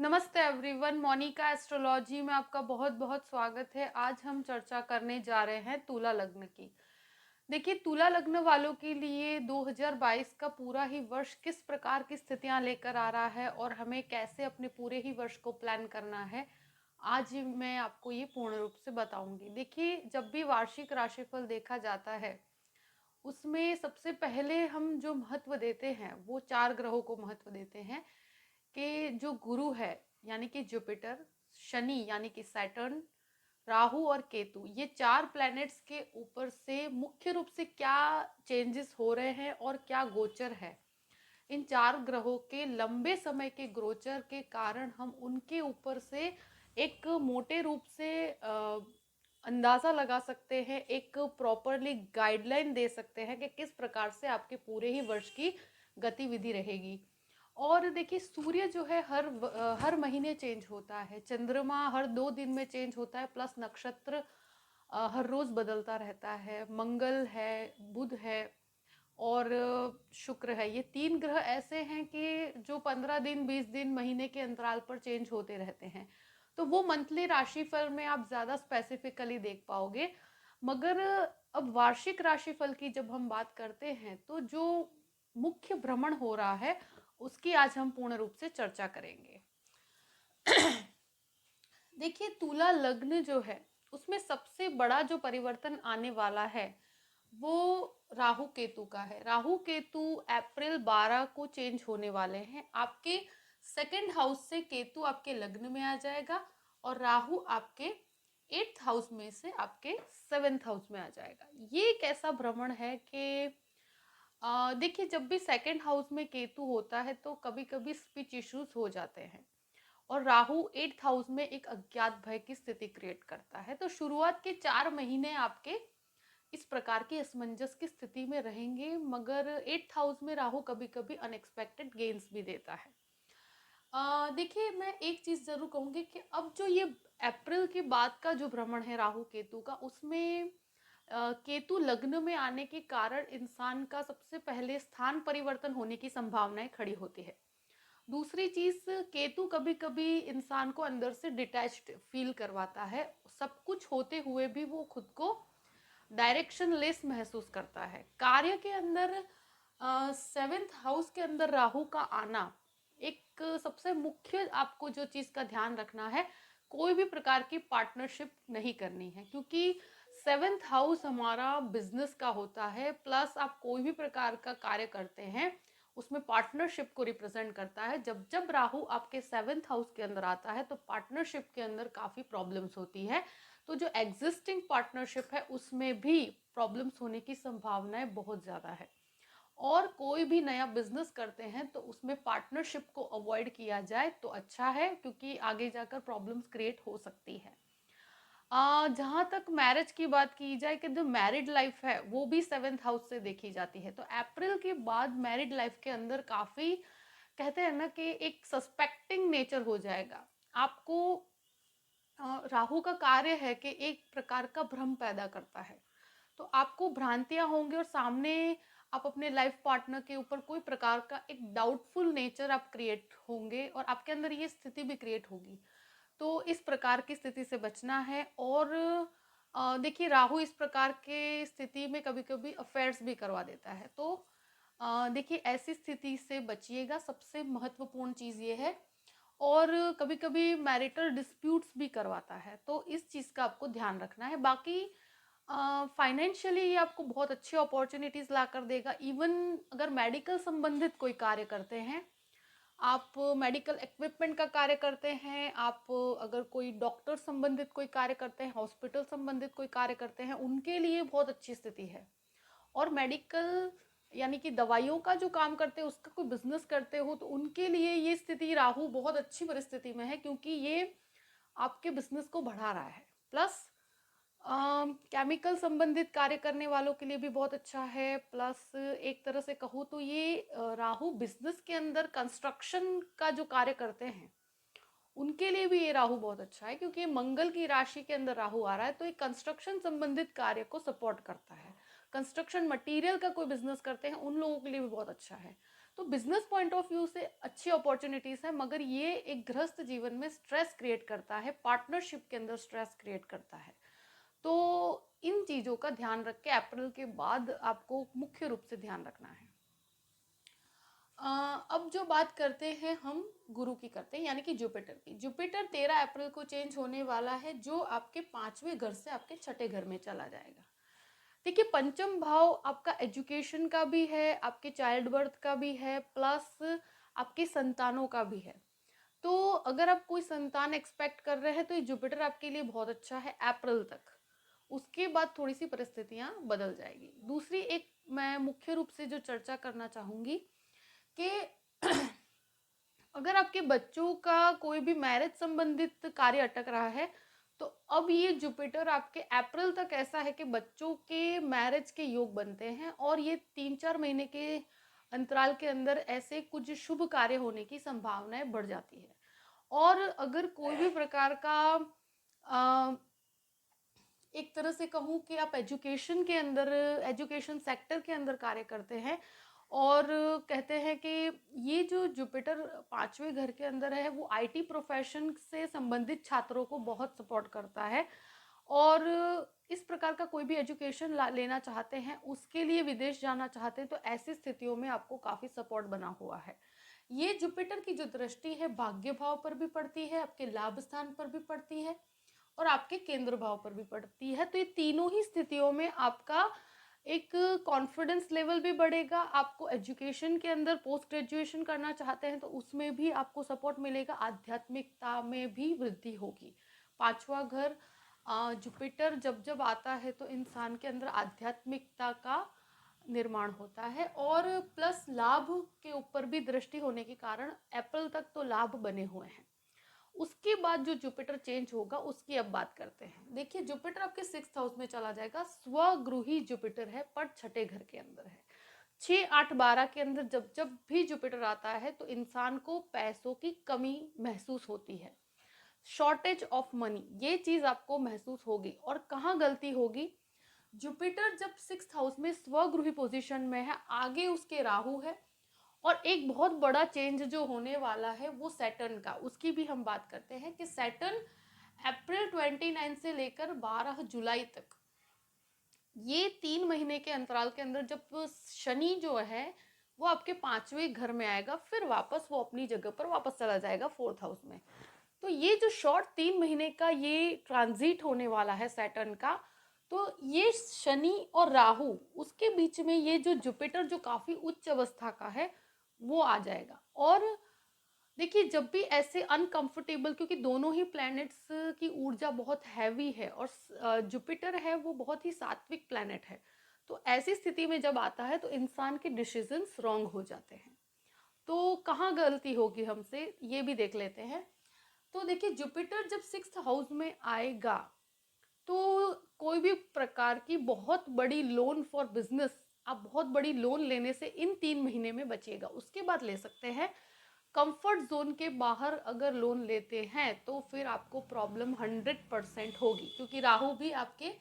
नमस्ते everyone, Monika astrology में आपका बहुत बहुत स्वागत है। आज हम चर्चा करने जा रहे हैं तुला लग्न की। देखिए, तुला लग्न वालों के लिए 2022 का पूरा ही वर्ष किस प्रकार की स्थितियां लेकर आ रहा है और हमें कैसे अपने पूरे ही वर्ष को प्लान करना है, आज मैं आपको ये पूर्ण रूप से बताऊंगी। देखिए, जब भी वार्षिक राशिफल देखा जाता है उसमें सबसे पहले हम जो महत्व देते हैं वो 4 ग्रहों को महत्व देते हैं कि जो गुरु है यानी कि जुपिटर, शनि यानी कि सैटर्न, राहु और केतु, ये 4 प्लैनेट्स के ऊपर से मुख्य रूप से क्या चेंजेस हो रहे हैं और क्या गोचर है। इन 4 ग्रहों के लंबे समय के गोचर के कारण हम उनके ऊपर से एक मोटे रूप से अंदाज़ा लगा सकते हैं, एक प्रॉपरली गाइडलाइन दे सकते हैं कि किस प्रकार से आपके पूरे ही वर्ष की गतिविधि रहेगी। और देखिए, सूर्य जो है हर महीने चेंज होता है, चंद्रमा हर 2 दिन में चेंज होता है, प्लस नक्षत्र हर रोज बदलता रहता है। मंगल है, बुध है और शुक्र है। ये 3 ग्रह ऐसे हैं कि जो 15 दिन, 20 दिन, महीने के अंतराल पर चेंज होते रहते हैं। तो वो मंथली राशिफल में आप ज्यादा स्पेसिफिकली देख पाओगे। मगर अब वार्षिक राशिफल की जब हम बात करते हैं तो जो मुख्य भ्रमण हो रहा है उसकी आज हम पूर्ण रूप से चर्चा करेंगे। देखिए, तुला लग्न जो है उसमें सबसे बड़ा जो परिवर्तन आने वाला है वो राहु केतु का है। राहु केतु अप्रैल 12 को चेंज होने वाले हैं। आपके सेकंड हाउस से केतु आपके लग्न में आ जाएगा और राहु आपके 8th हाउस में से आपके 7th हाउस में आ जाएगा। ये एक ऐसा भ्रमण है कि देखिए, जब भी सेकंड हाउस में केतु होता है तो कभी कभी स्पीच इश्यूज हो जाते हैं और राहु 8th हाउस में एक अज्ञात भय की स्थिति क्रिएट करता है। तो शुरुआत के 4 महीने आपके इस प्रकार की असमंजस की स्थिति में रहेंगे, मगर 8th हाउस में राहु कभी कभी अनएक्सपेक्टेड गेन्स भी देता है। देखिए, मैं एक चीज जरूर कहूंगी कि अब जो ये अप्रैल के बाद का जो भ्रमण है राहु केतु का, उसमें केतु लग्न में आने के कारण इंसान का सबसे पहले स्थान परिवर्तन होने की संभावनाएं खड़ी होती है। दूसरी चीज, केतु कभी कभी इंसान को अंदर से डिटैच्ड फील करवाता है। सब कुछ होते हुए भी वो खुद को डायरेक्शन लेस महसूस करता है। कार्य के अंदर 7th हाउस के अंदर राहु का आना एक सबसे मुख्य, आपको जो चीज का ध्यान रखना है, कोई भी प्रकार की पार्टनरशिप नहीं करनी है, क्योंकि 7th हाउस हमारा बिजनेस का होता है। प्लस आप कोई भी प्रकार का कार्य करते हैं उसमें पार्टनरशिप को रिप्रेजेंट करता है। जब जब राहु आपके 7th हाउस के अंदर आता है तो पार्टनरशिप के अंदर काफी प्रॉब्लम्स होती है। तो जो एग्जिस्टिंग पार्टनरशिप है उसमें भी प्रॉब्लम्स होने की संभावनाएं बहुत ज़्यादा है। और कोई भी नया बिजनेस करते हैं तो उसमें पार्टनरशिप को अवॉइड किया जाए तो अच्छा है, क्योंकि आगे जाकर प्रॉब्लम्स क्रिएट हो सकती है। जहाँ तक मैरिज की बात की जाए कि जो मैरिड लाइफ है वो भी 7th हाउस से देखी जाती है, तो अप्रैल के बाद मैरिड लाइफ के अंदर काफ़ी, कहते हैं ना कि एक सस्पेक्टिंग नेचर हो जाएगा आपको। राहु का कार्य है कि एक प्रकार का भ्रम पैदा करता है, तो आपको भ्रांतियां होंगी और सामने आप अपने लाइफ पार्टनर के ऊपर कोई प्रकार का एक डाउटफुल नेचर आप क्रिएट होंगे और आपके अंदर ये स्थिति भी क्रिएट होगी। तो इस प्रकार की स्थिति से बचना है। और देखिए, राहु इस प्रकार के स्थिति में कभी कभी अफेयर्स भी करवा देता है, तो देखिए ऐसी स्थिति से बचिएगा, सबसे महत्वपूर्ण चीज़ ये है। और कभी कभी मैरिटल डिस्प्यूट्स भी करवाता है, तो इस चीज़ का आपको ध्यान रखना है। बाकी फाइनेंशियली ये आपको बहुत अच्छी अपॉर्चुनिटीज ला कर देगा। इवन अगर मेडिकल संबंधित कोई कार्य करते हैं, आप मेडिकल इक्विपमेंट का कार्य करते हैं, आप अगर कोई डॉक्टर संबंधित कोई कार्य करते हैं, हॉस्पिटल संबंधित कोई कार्य करते हैं, उनके लिए बहुत अच्छी स्थिति है। और मेडिकल यानी कि दवाइयों का जो काम करते हैं, उसका कोई बिजनेस करते हो तो उनके लिए ये स्थिति, राहु बहुत अच्छी परिस्थिति में है, क्योंकि ये आपके बिजनेस को बढ़ा रहा है। प्लस केमिकल संबंधित कार्य करने वालों के लिए भी बहुत अच्छा है। प्लस एक तरह से कहूँ तो ये राहु बिजनेस के अंदर कंस्ट्रक्शन का जो कार्य करते हैं उनके लिए भी ये राहु बहुत अच्छा है, क्योंकि ये मंगल की राशि के अंदर राहु आ रहा है, तो ये कंस्ट्रक्शन संबंधित कार्य को सपोर्ट करता है। कंस्ट्रक्शन मटेरियल का कोई बिजनेस करते हैं उन लोगों के लिए भी बहुत अच्छा है। तो बिजनेस पॉइंट ऑफ व्यू से अच्छी अपॉर्चुनिटीज़ है, मगर ये एक गृहस्थ जीवन में स्ट्रेस क्रिएट करता है, पार्टनरशिप के अंदर स्ट्रेस क्रिएट करता है। तो इन चीज़ों का ध्यान रख के अप्रैल के बाद आपको मुख्य रूप से ध्यान रखना है। अब जो बात करते हैं हम गुरु की करते हैं, यानी कि जुपिटर की। जुपिटर 13 अप्रैल को चेंज होने वाला है, जो आपके 5वें घर से आपके 6ठे घर में चला जाएगा। देखिए, पंचम भाव आपका एजुकेशन का भी है, आपके चाइल्ड बर्थ का भी है, प्लस आपके संतानों का भी है। तो अगर आप कोई संतान एक्सपेक्ट कर रहे हैं तो ये जुपिटर आपके लिए बहुत अच्छा है अप्रैल तक। उसके बाद थोड़ी सी परिस्थितियां बदल जाएगी। दूसरी एक मैं मुख्य रूप से जो चर्चा करना चाहूंगी कि अगर आपके बच्चों का कोई भी मैरिज संबंधित कार्य अटक रहा है, तो अब ये जुपिटर आपके अप्रैल तक ऐसा है कि बच्चों के मैरिज के योग बनते हैं, और ये 3-4 महीने के अंतराल के अंदर ऐसे कुछ शुभ कार्य होने की संभावनाएं बढ़ जाती है। और अगर कोई भी प्रकार का एक तरह से कहूँ कि आप एजुकेशन के अंदर, एजुकेशन सेक्टर के अंदर कार्य करते हैं, और कहते हैं कि ये जो जुपिटर 5वें घर के अंदर है वो आईटी प्रोफेशन से संबंधित छात्रों को बहुत सपोर्ट करता है। और इस प्रकार का कोई भी एजुकेशन लेना चाहते हैं, उसके लिए विदेश जाना चाहते हैं, तो ऐसी स्थितियों में आपको काफ़ी सपोर्ट बना हुआ है। ये जुपिटर की जो दृष्टि है भाग्य भाव पर भी पड़ती है, आपके लाभ स्थान पर भी पड़ती है, और आपके केंद्र भाव पर भी पड़ती है। तो ये तीनों ही स्थितियों में आपका एक कॉन्फिडेंस लेवल भी बढ़ेगा। आपको एजुकेशन के अंदर पोस्ट ग्रेजुएशन करना चाहते हैं तो उसमें भी आपको सपोर्ट मिलेगा, आध्यात्मिकता में भी वृद्धि होगी। 5वां घर जुपिटर जब जब आता है तो इंसान के अंदर आध्यात्मिकता का निर्माण होता है, और प्लस लाभ के ऊपर भी दृष्टि होने के कारण अप्रैल तक तो लाभ बने हुए हैं। उसके बाद जो जुपिटर चेंज होगा उसकी अब बात करते हैं। देखिए, जुपिटर आपके 6th हाउस में चला जाएगा, स्वगृही जुपिटर है, पर 6ठे घर के अंदर है। 6, 8, 12 के अंदर जब जब भी जुपिटर आता है तो इंसान को पैसों की कमी महसूस होती है, शॉर्टेज ऑफ मनी, ये चीज आपको महसूस होगी। और कहाँ गलती होगी, जुपिटर जब 6th हाउस में स्वगृही पोजीशन में है, आगे उसके राहु है, और एक बहुत बड़ा चेंज जो होने वाला है वो सैटर्न का, उसकी भी हम बात करते हैं कि सैटर्न अप्रैल 29 से लेकर 12 जुलाई तक, ये 3 महीने के अंतराल के अंदर जब शनि जो है वो आपके 5वें घर में आएगा, फिर वापस वो अपनी जगह पर वापस चला जाएगा 4th हाउस में। तो ये जो शॉर्ट 3 महीने का ये ट्रांजिट होने वाला है सैटर्न का, तो ये शनि और राहु उसके बीच में ये जो जुपिटर जो काफी उच्च अवस्था का है वो आ जाएगा। और देखिए, जब भी ऐसे अनकंफर्टेबल, क्योंकि दोनों ही प्लैनेट्स की ऊर्जा बहुत हैवी है, और जुपिटर है वो बहुत ही सात्विक प्लैनेट है, तो ऐसी स्थिति में जब आता है तो इंसान के डिसीजंस रॉन्ग हो जाते हैं। तो कहाँ गलती होगी हमसे, ये भी देख लेते हैं। तो देखिए, जुपिटर जब 6th हाउस में आएगा तो कोई भी प्रकार की बहुत बड़ी लोन फॉर बिजनेस, आप बहुत बड़ी लोन लेने से इन 3 महीने में बचिएगा, उसके बाद ले सकते हैं। कंफर्ट जोन के बाहर अगर लोन लेते हैं तो फिर आपको प्रॉब्लम 100% होगी, क्योंकि राहु भी आपके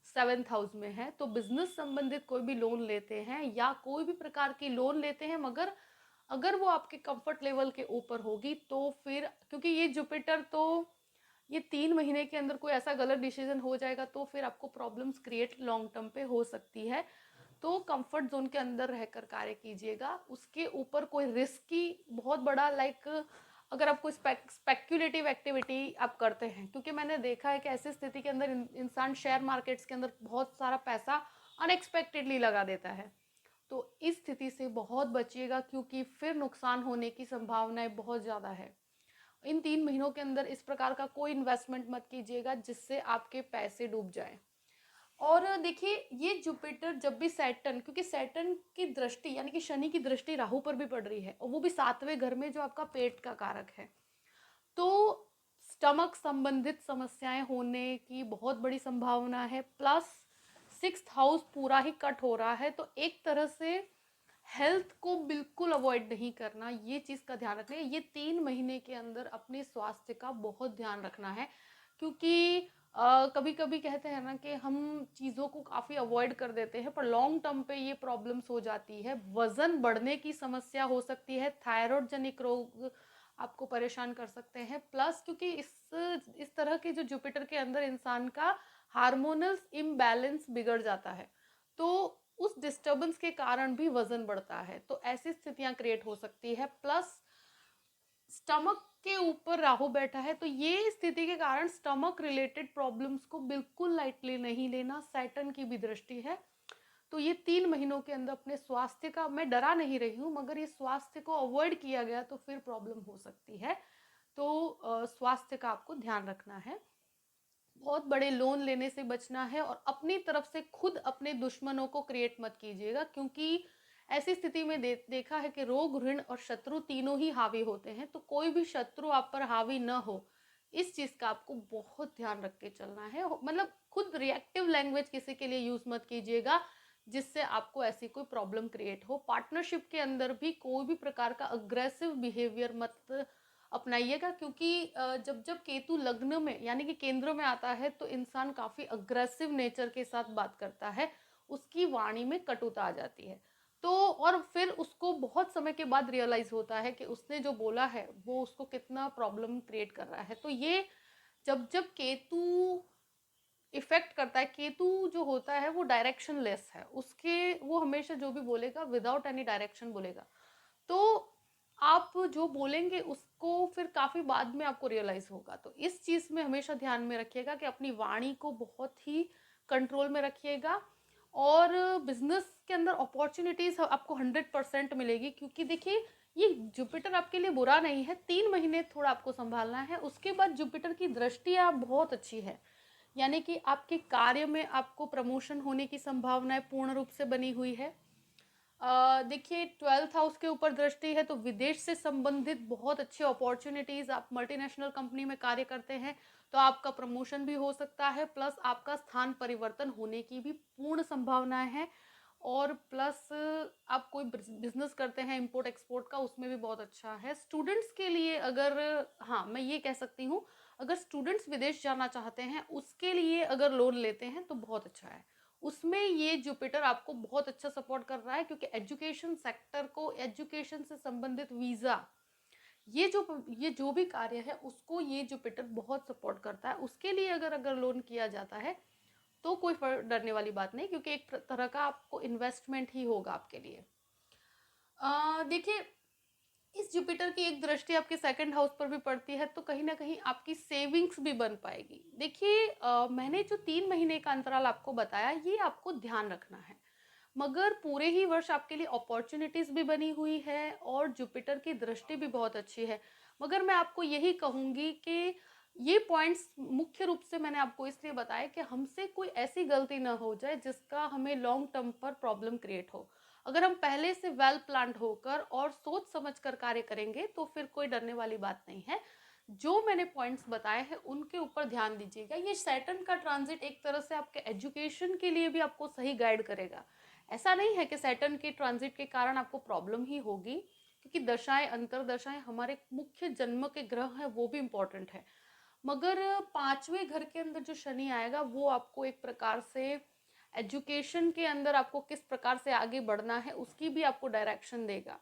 7th हाउस में है। तो बिजनेस संबंधित कोई भी लोन लेते हैं या कोई भी प्रकार की लोन लेते हैं, मगर अगर वो आपके कंफर्ट लेवल के ऊपर होगी तो फिर, क्योंकि ये जुपिटर तो ये 3 महीने के अंदर कोई ऐसा गलत डिसीजन हो जाएगा तो फिर आपको प्रॉब्लम्स क्रिएट लॉन्ग टर्म पे हो सकती है। तो कंफर्ट जोन के अंदर रहकर कार्य कीजिएगा, उसके ऊपर कोई रिस्की बहुत बड़ा, लाइक अगर आप कोई स्पेक्यूलेटिव एक्टिविटी आप करते हैं, क्योंकि मैंने देखा है कि ऐसी स्थिति के अंदर इंसान शेयर मार्केट्स के अंदर बहुत सारा पैसा अनएक्सपेक्टेडली लगा देता है। तो इस स्थिति से बहुत बचिएगा, क्योंकि फिर नुकसान होने की संभावनाएं बहुत ज़्यादा है। इन 3 महीनों के अंदर इस प्रकार का कोई इन्वेस्टमेंट मत कीजिएगा जिससे आपके पैसे डूब जाएं। और देखिए, ये जुपिटर जब भी सैटर्न, क्योंकि सैटर्न की दृष्टि यानी कि शनि की दृष्टि राहु पर भी पड़ रही है, और वो भी 7वें घर में जो आपका पेट का कारक है, तो स्टमक संबंधित समस्याएं होने की बहुत बड़ी संभावना है। प्लस 6th हाउस पूरा ही कट हो रहा है, तो एक तरह से हेल्थ को बिल्कुल अवॉइड नहीं करना, ये चीज़ का ध्यान रखना है। ये 3 महीने के अंदर अपने स्वास्थ्य का बहुत ध्यान रखना है, क्योंकि कभी कभी कहते हैं ना कि हम चीज़ों को काफ़ी अवॉइड कर देते हैं, पर लॉन्ग टर्म पे ये प्रॉब्लम्स हो जाती है। वजन बढ़ने की समस्या हो सकती है, थायराइड जनिक रोग आपको परेशान कर सकते हैं। प्लस क्योंकि इस तरह के जो जुपिटर के अंदर इंसान का हार्मोनल इम्बैलेंस बिगड़ जाता है, तो उस डिस्टरबेंस के कारण भी वजन बढ़ता है, तो ऐसी स्थितियां क्रिएट हो सकती है। प्लस स्टमक के ऊपर राहु बैठा है, तो ये स्थिति के कारण स्टमक रिलेटेड प्रॉब्लम्स को बिल्कुल लाइटली नहीं लेना। सैटर्न की भी दृष्टि है, तो ये 3 महीनों के अंदर अपने स्वास्थ्य का, मैं डरा नहीं रही हूँ, मगर ये स्वास्थ्य को अवॉइड किया गया तो फिर प्रॉब्लम हो सकती है। तो स्वास्थ्य का आपको ध्यान रखना है, बहुत बड़े लोन लेने से बचना है, और अपनी तरफ से खुद अपने दुश्मनों को क्रिएट मत कीजिएगा, क्योंकि ऐसी स्थिति में देखा है कि रोग, ऋण और शत्रु तीनों ही हावी होते हैं। तो कोई भी शत्रु आप पर हावी न हो, इस चीज का आपको बहुत ध्यान रख के चलना है। मतलब खुद रिएक्टिव लैंग्वेज किसी के लिए यूज मत कीजिएगा जिससे आपको ऐसी कोई प्रॉब्लम क्रिएट हो। पार्टनरशिप के अंदर भी कोई भी प्रकार का अग्रेसिव बिहेवियर मत अपनाइएगा, क्योंकि जब जब केतु लग्न में यानी कि केंद्र में आता है तो इंसान काफी अग्रेसिव नेचर के साथ बात करता है, उसकी वाणी में कटुता आ जाती है। तो और फिर उसको बहुत समय के बाद रियलाइज होता है कि उसने जो बोला है वो उसको कितना प्रॉब्लम क्रिएट कर रहा है। तो ये जब जब केतु इफेक्ट करता है, केतु जो होता है वो डायरेक्शन लेस है, उसके वो हमेशा जो भी बोलेगा विदाउट एनी डायरेक्शन बोलेगा। तो आप जो बोलेंगे उसको फिर काफी बाद में आपको रियलाइज होगा। तो इस चीज में हमेशा ध्यान में रखिएगा कि अपनी वाणी को बहुत ही कंट्रोल में रखिएगा। और बिजनेस के अंदर अपॉर्चुनिटीज आपको 100% मिलेगी, क्योंकि देखिए ये जुपिटर आपके लिए बुरा नहीं है। 3 महीने थोड़ा आपको संभालना है, उसके बाद जुपिटर की दृष्टि आप बहुत अच्छी है, यानी कि आपके कार्य में आपको प्रमोशन होने की संभावनाएं पूर्ण रूप से बनी हुई है। देखिए 12th हाउस के ऊपर दृष्टि है, तो विदेश से संबंधित बहुत अच्छे अपॉर्चुनिटीज, आप मल्टीनेशनल कंपनी में कार्य करते हैं तो आपका प्रमोशन भी हो सकता है, प्लस आपका स्थान परिवर्तन होने की भी पूर्ण संभावनाएं हैं। और प्लस आप कोई बिजनेस करते हैं इंपोर्ट एक्सपोर्ट का, उसमें भी बहुत अच्छा है। स्टूडेंट्स के लिए अगर, हाँ मैं ये कह सकती हूँ, अगर स्टूडेंट्स विदेश जाना चाहते हैं उसके लिए अगर लोन लेते हैं तो बहुत अच्छा है। उसमें ये जुपिटर आपको बहुत अच्छा सपोर्ट कर रहा है, क्योंकि एजुकेशन सेक्टर को, एजुकेशन से संबंधित वीज़ा, ये जो भी कार्य है उसको ये जुपिटर बहुत सपोर्ट करता है। उसके लिए अगर अगर लोन किया जाता है तो कोई डरने वाली बात नहीं, क्योंकि एक तरह का आपको इन्वेस्टमेंट ही होगा आपके लिए। देखिए इस जुपिटर की एक दृष्टि आपके सेकंड हाउस पर भी पड़ती है, तो कहीं ना कहीं आपकी सेविंग्स भी बन पाएगी। देखिए मैंने जो 3 महीने का अंतराल आपको बताया ये आपको ध्यान रखना है, मगर पूरे ही वर्ष आपके लिए अपॉर्चुनिटीज भी बनी हुई है और जुपिटर की दृष्टि भी बहुत अच्छी है। मगर मैं आपको यही कहूंगी कि ये पॉइंट्स मुख्य रूप से मैंने आपको इसलिए बताया कि हमसे कोई ऐसी गलती ना हो जाए जिसका हमें लॉन्ग टर्म पर प्रॉब्लम क्रिएट हो। अगर हम पहले से वेल प्लान्ड होकर और सोच समझ कर कार्य करेंगे तो फिर कोई डरने वाली बात नहीं है। जो मैंने पॉइंट्स बताए हैं उनके ऊपर ध्यान दीजिएगा। ये सैटर्न का ट्रांजिट एक तरह से आपके एजुकेशन के लिए भी आपको सही गाइड करेगा। ऐसा नहीं है कि सैटर्न के ट्रांजिट के कारण आपको प्रॉब्लम ही होगी, क्योंकि दशाएं, अंतरदशाएं, हमारे मुख्य जन्म के ग्रह हैं वो भी इम्पोर्टेंट है। मगर 5वें घर के अंदर जो शनि आएगा वो आपको एक प्रकार से एजुकेशन के अंदर आपको किस प्रकार से आगे बढ़ना है उसकी भी आपको डायरेक्शन देगा।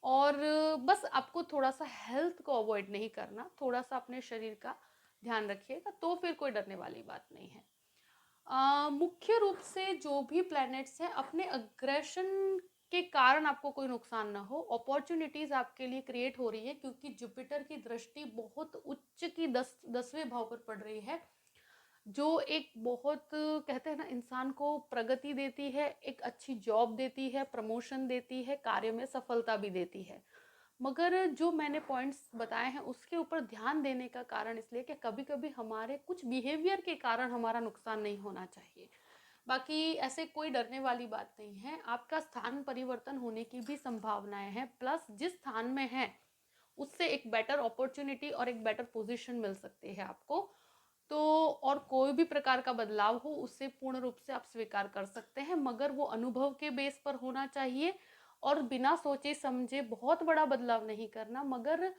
और बस आपको थोड़ा सा हेल्थ को अवॉइड नहीं करना, थोड़ा सा अपने शरीर का ध्यान रखिएगा, तो फिर कोई डरने वाली बात नहीं है। मुख्य रूप से जो भी प्लैनेट्स हैं अपने अग्रेशन के कारण आपको कोई नुकसान ना हो, अपॉर्चुनिटीज आपके लिए क्रिएट हो रही है, क्योंकि जुपिटर की दृष्टि बहुत उच्च की 10वें भाव पर पड़ रही है, जो एक बहुत कहते हैं ना इंसान को प्रगति देती है, एक अच्छी जॉब देती है, प्रमोशन देती है, कार्य में सफलता भी देती है। मगर जो मैंने पॉइंट्स बताए हैं उसके ऊपर ध्यान देने का कारण इसलिए कि कभी कभी हमारे कुछ बिहेवियर के कारण हमारा नुकसान नहीं होना चाहिए। बाकी ऐसे कोई डरने वाली बात नहीं है। आपका स्थान परिवर्तन होने की भी संभावनाएं हैं, प्लस जिस स्थान में है उससे एक बेटर अपॉर्चुनिटी और एक बेटर पोजीशन मिल सकती है आपको। तो और कोई भी प्रकार का बदलाव हो उससे पूर्ण रूप से आप स्वीकार कर सकते हैं, मगर वो अनुभव के बेस पर होना चाहिए और बिना सोचे समझे बहुत बड़ा बदलाव नहीं करना। मगर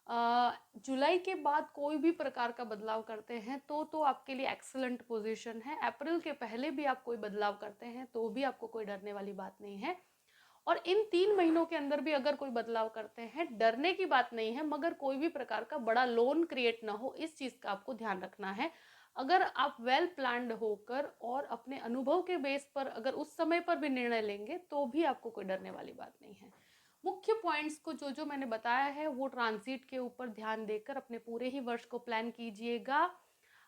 जुलाई के बाद कोई भी प्रकार का बदलाव करते हैं तो आपके लिए एक्सीलेंट पोजीशन है। अप्रैल के पहले भी आप कोई बदलाव करते हैं तो भी आपको कोई डरने वाली बात नहीं है। और इन 3 महीनों के अंदर भी अगर कोई बदलाव करते हैं, डरने की बात नहीं है, मगर कोई भी प्रकार का बड़ा लोन क्रिएट ना हो, इस चीज़ का आपको ध्यान रखना है। अगर आप वेल प्लान्ड होकर और अपने अनुभव के बेस पर अगर उस समय पर भी निर्णय लेंगे तो भी आपको कोई डरने वाली बात नहीं है। मुख्य पॉइंट्स को जो मैंने बताया है वो ट्रांजिट के ऊपर ध्यान देकर अपने पूरे ही वर्ष को प्लान कीजिएगा।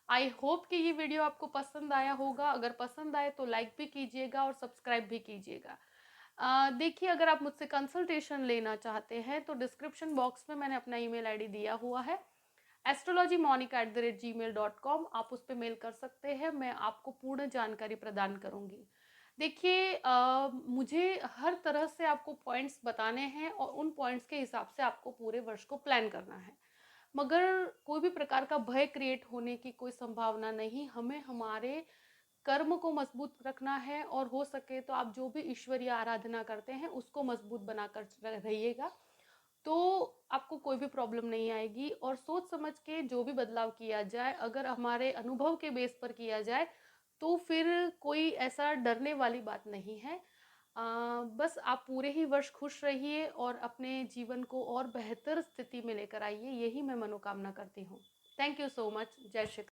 आई होप कि ये वीडियो आपको पसंद आया होगा। अगर पसंद आए तो लाइक भी कीजिएगा और सब्सक्राइब भी कीजिएगा। देखिए, अगर आप मुझसे कंसल्टेशन लेना चाहते हैं तो डिस्क्रिप्शन बॉक्स में मैंने अपना ईमेल आईडी दिया हुआ है, astrologymonica@gmail.com। आप उस पर मेल कर सकते हैं, मैं आपको पूर्ण जानकारी प्रदान करूंगी। देखिए, मुझे हर तरह से आपको पॉइंट्स बताने हैं और उन पॉइंट्स के हिसाब से आपको पूरे वर्ष को प्लान करना है, मगर कोई भी प्रकार का भय क्रिएट होने की कोई संभावना नहीं। हमें हमारे कर्म को मजबूत रखना है और हो सके तो आप जो भी ईश्वरीय आराधना करते हैं उसको मजबूत बनाकर रहिएगा, तो आपको कोई भी प्रॉब्लम नहीं आएगी। और सोच समझ के जो भी बदलाव किया जाए, अगर हमारे अनुभव के बेस पर किया जाए तो फिर कोई ऐसा डरने वाली बात नहीं है। बस आप पूरे ही वर्ष खुश रहिए और अपने जीवन को और बेहतर स्थिति में लेकर आइए, यही मैं मनोकामना करती हूँ। Thank you so much. जय श्री